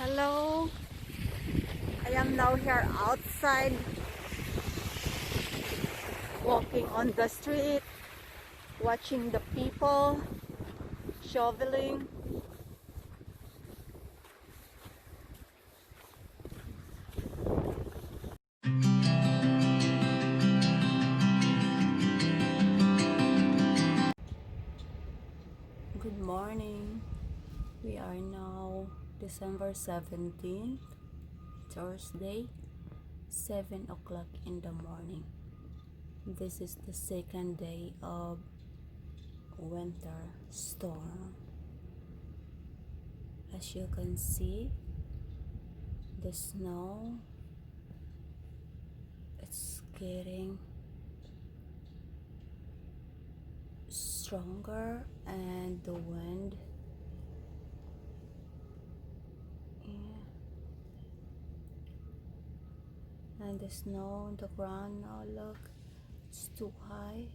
Hello, I am now here outside, walking on the street, watching the people shoveling. Good morning. We are now December 17th, Thursday, 7 o'clock in the morning. This is the second day of winter storm. As you can see, the snow, it's getting stronger and the wind, and the snow on the ground now, look, it's too high.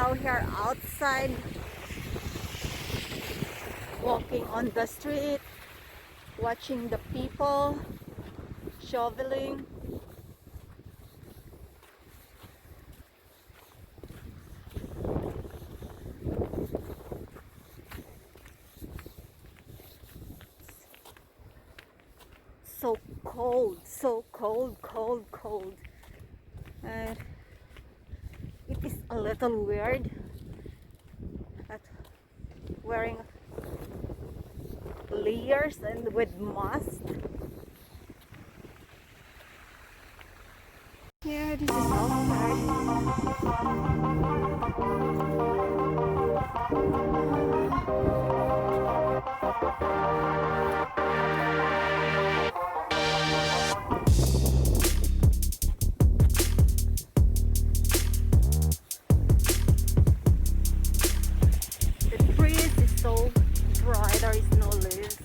now here outside, walking on the street, watching the people shoveling. So cold, so cold, cold, cold. And it is a little weird at wearing layers and with mask. Yeah, this is outside. The trees is so dry, there is no leaves.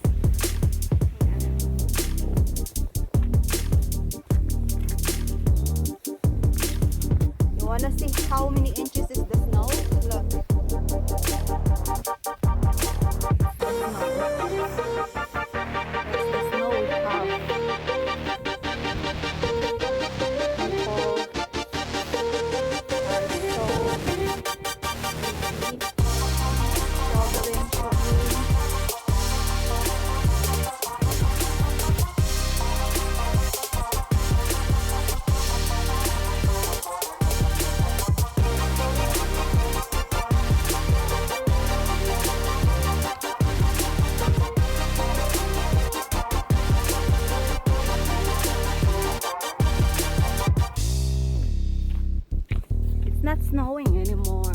You wanna see how many inches is the snow? Look. That's the snow we have. People are so busy, shoveling, shoveling. It's not snowing anymore.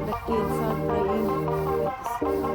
The kids are playing with the snow.